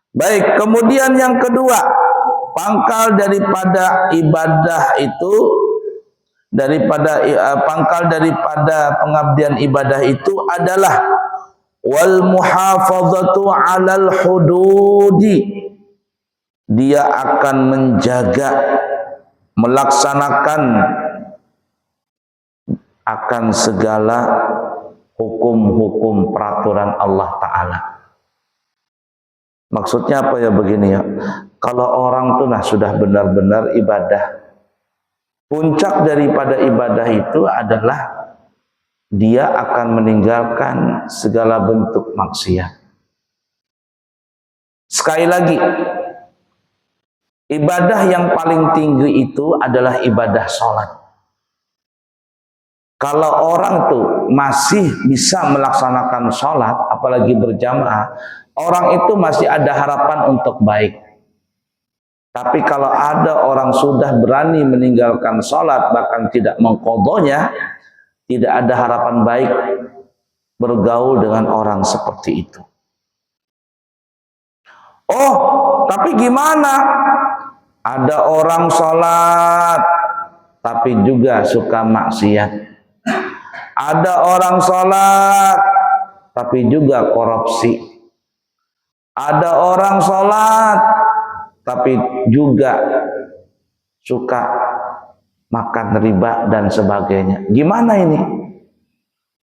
Baik, kemudian yang kedua, pangkal daripada ibadah itu, pangkal daripada pengabdian ibadah itu adalah wal muhafazatu 'alal hududi. Dia akan menjaga, melaksanakan akan segala hukum-hukum peraturan Allah Ta'ala. Maksudnya apa ya begini ya, kalau orang tuh sudah benar-benar ibadah, puncak daripada ibadah itu adalah dia akan meninggalkan segala bentuk maksiat. Sekali lagi, ibadah yang paling tinggi itu adalah ibadah sholat. Kalau orang tuh masih bisa melaksanakan sholat, apalagi berjamaah, orang itu masih ada harapan untuk baik. Tapi kalau ada orang sudah berani meninggalkan sholat, bahkan tidak mengqadhonya, tidak ada harapan baik bergaul dengan orang seperti itu. Oh, tapi gimana? Ada orang sholat, tapi juga suka maksiat. Ada orang sholat, tapi juga korupsi. Ada orang sholat, tapi juga suka makan riba dan sebagainya. Gimana ini?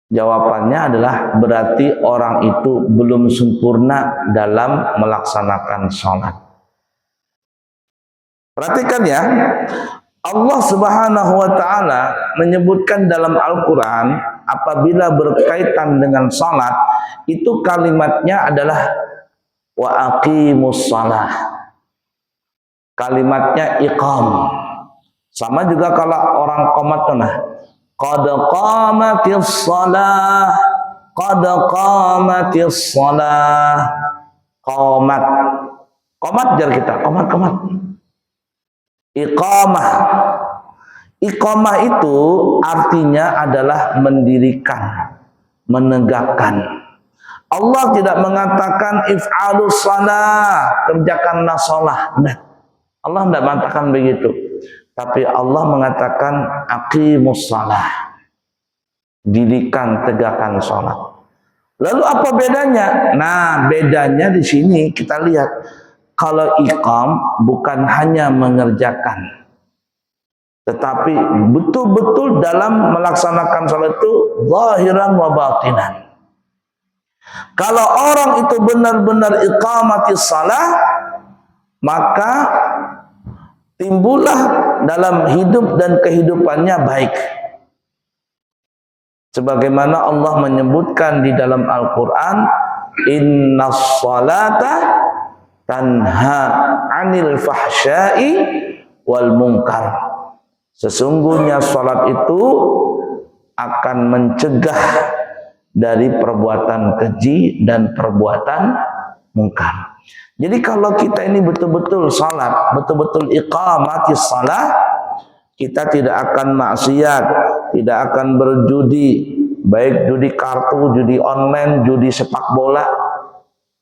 Jawabannya adalah berarti orang itu belum sempurna dalam melaksanakan sholat. Perhatikan ya, Allah Subhanahu wa Ta'ala menyebutkan dalam Al-Quran apabila berkaitan dengan salat, itu kalimatnya adalah wa aqimus salah. Kalimatnya iqam. Sama juga kalau orang qomat tuh qad qamatis salah, qad qamatis salah. Qomat. Qomat jar kita, qomat. Iqamah. Iqamah itu artinya adalah mendirikan, menegakkan. Allah tidak mengatakan if'alus salah, kerjakanlah salah. Allah tidak mengatakan begitu. Tapi Allah mengatakan aqimus salah. Dirikan, tegakkan salat. Lalu apa bedanya? Nah, bedanya di sini kita lihat. Kalau iqam bukan hanya mengerjakan, tetapi betul-betul dalam melaksanakan salat itu zahiran wa batinan. Kalau orang itu benar-benar iqamatis salah, maka timbullah dalam hidup dan kehidupannya baik. Sebagaimana Allah menyebutkan di dalam Al-Quran, innas salata tanha 'anil fahsya'i wal munkar. Sesungguhnya salat itu akan mencegah dari perbuatan keji dan perbuatan mungkar. Jadi kalau kita ini betul-betul salat, betul-betul iqamatis salat, kita tidak akan maksiat, tidak akan berjudi, baik judi kartu, judi online, judi sepak bola.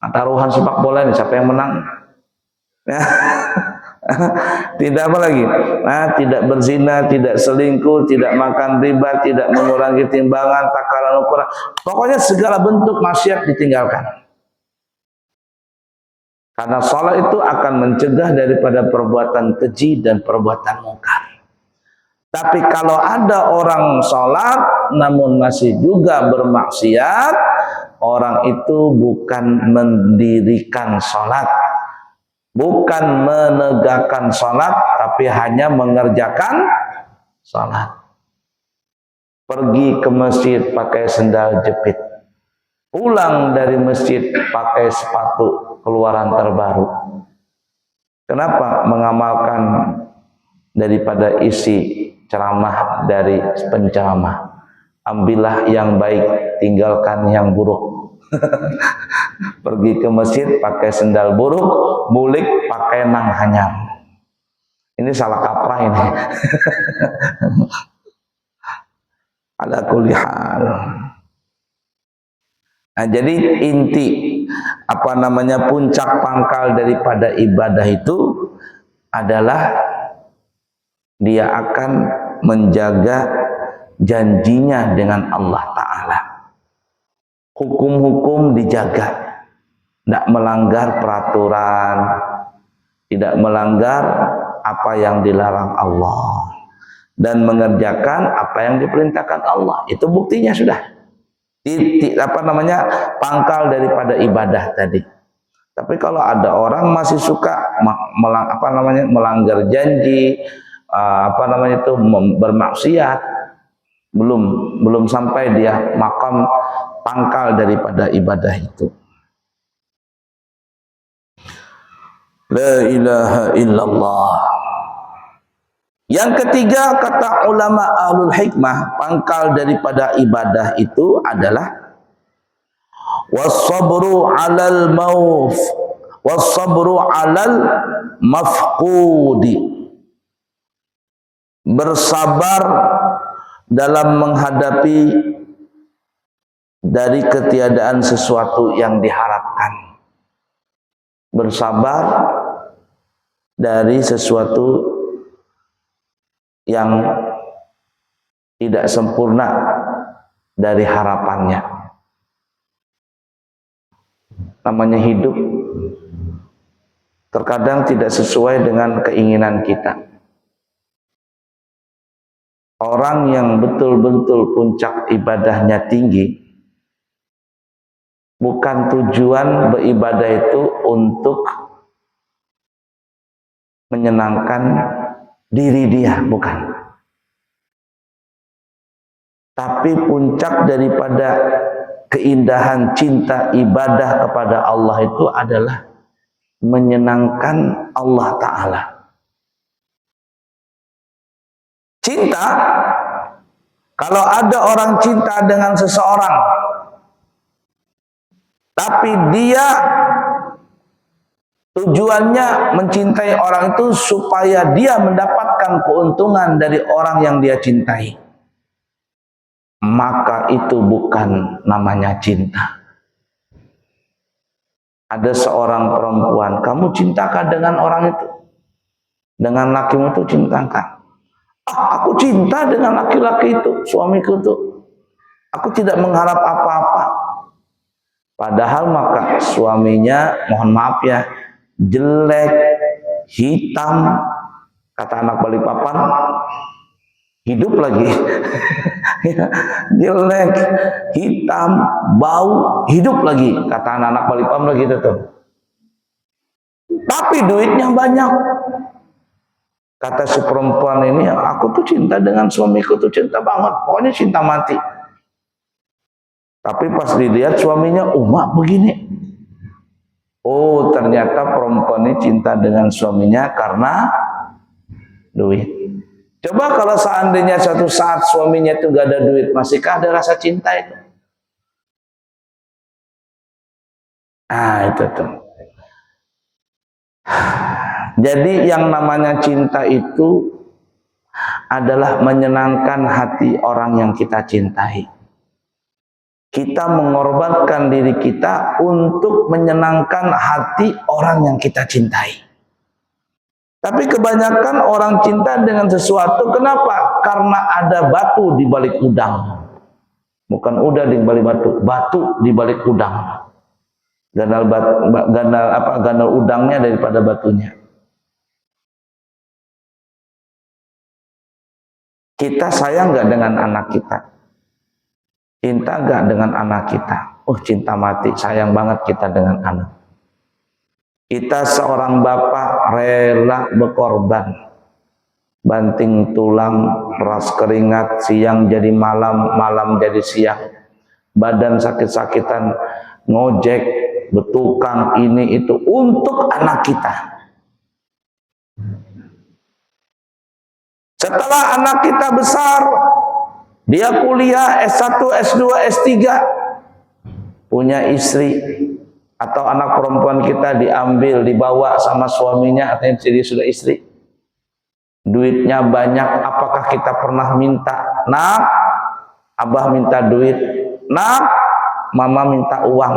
Taruhan sepak bola ini siapa yang menang? Tidak apa lagi? Tidak berzina, tidak selingkuh, tidak makan riba, tidak mengurangi timbangan, takaran ukuran. Pokoknya segala bentuk maksiat ditinggalkan. Karena salat itu akan mencegah daripada perbuatan keji dan perbuatan mungkar. Tapi kalau ada orang salat namun masih juga bermaksiat, orang itu bukan mendirikan salat, bukan menegakkan salat, tapi hanya mengerjakan salat. Pergi ke masjid pakai sendal jepit, pulang dari masjid pakai sepatu keluaran terbaru. Kenapa? Mengamalkan daripada isi ceramah dari penceramah. Ambillah yang baik, tinggalkan yang buruk. Pergi ke masjid pakai sendal buruk, bulik pakai nang hanyam. Ini salah kaprah ini. Ala kulli hal. Nah, jadi inti puncak pangkal daripada ibadah itu adalah dia akan menjaga janjinya dengan Allah Ta'ala. Hukum-hukum dijaga, tidak melanggar peraturan, tidak melanggar apa yang dilarang Allah, dan mengerjakan apa yang diperintahkan Allah. Itu buktinya sudah pangkal daripada ibadah tadi. Tapi kalau ada orang masih suka melanggar janji, bermaksiat, belum sampai dia makam pangkal daripada ibadah itu. La ilaha illallah. Yang ketiga, kata ulama ahlul hikmah, pangkal daripada ibadah itu adalah was-sabru 'alal mauf was-sabru 'alal mafqudi. Bersabar dalam menghadapi dari ketiadaan sesuatu yang diharapkan. Bersabar dari sesuatu yang tidak sempurna dari harapannya. Namanya hidup terkadang tidak sesuai dengan keinginan kita. Orang yang betul-betul puncak ibadahnya tinggi, bukan tujuan beribadah itu untuk menyenangkan diri dia, bukan. Tapi puncak daripada keindahan cinta ibadah kepada Allah itu adalah menyenangkan Allah Ta'ala. Cinta, kalau ada orang cinta dengan seseorang, tapi dia tujuannya mencintai orang itu supaya dia mendapatkan keuntungan dari orang yang dia cintai, maka itu bukan namanya cinta. Ada seorang perempuan, kamu cintakan dengan orang itu, dengan lakimu itu cintakan. Aku cinta dengan laki-laki itu, suamiku itu, aku tidak mengharap apa-apa. Padahal maka suaminya, mohon maaf ya, jelek, hitam, kata anak Balikpapan, hidup lagi. Jelek, hitam, bau, hidup lagi, kata anak-anak Balikpapan gitu tuh. Tapi duitnya banyak. Kata si perempuan ini, aku tuh cinta dengan suamiku tuh, cinta banget, pokoknya cinta mati. Tapi pas dilihat suaminya, mak begini. Oh, ternyata perempuan ini cinta dengan suaminya karena duit. Coba kalau seandainya suatu saat suaminya itu gak ada duit, masihkah ada rasa cinta itu? Itu tuh. Jadi yang namanya cinta itu adalah menyenangkan hati orang yang kita cintai. Kita mengorbankan diri kita untuk menyenangkan hati orang yang kita cintai. Tapi kebanyakan orang cinta dengan sesuatu, kenapa? Karena ada batu di balik udang. Bukan udang di balik batu, batu di balik udang. Ganal udangnya daripada batunya. Kita sayang nggak dengan anak kita? Cinta nggak dengan anak kita? Cinta mati, sayang banget kita dengan anak. Kita seorang bapak rela berkorban, banting tulang, peras keringat, siang jadi malam, malam jadi siang, badan sakit-sakitan, ngojek, bertukang, ini itu untuk anak kita. Setelah anak kita besar, dia kuliah S1, S2, S3, punya istri, atau anak perempuan kita diambil, dibawa sama suaminya, artinya jadi sudah istri. Duitnya banyak, apakah kita pernah minta, nak, abah minta duit, nak, mama minta uang.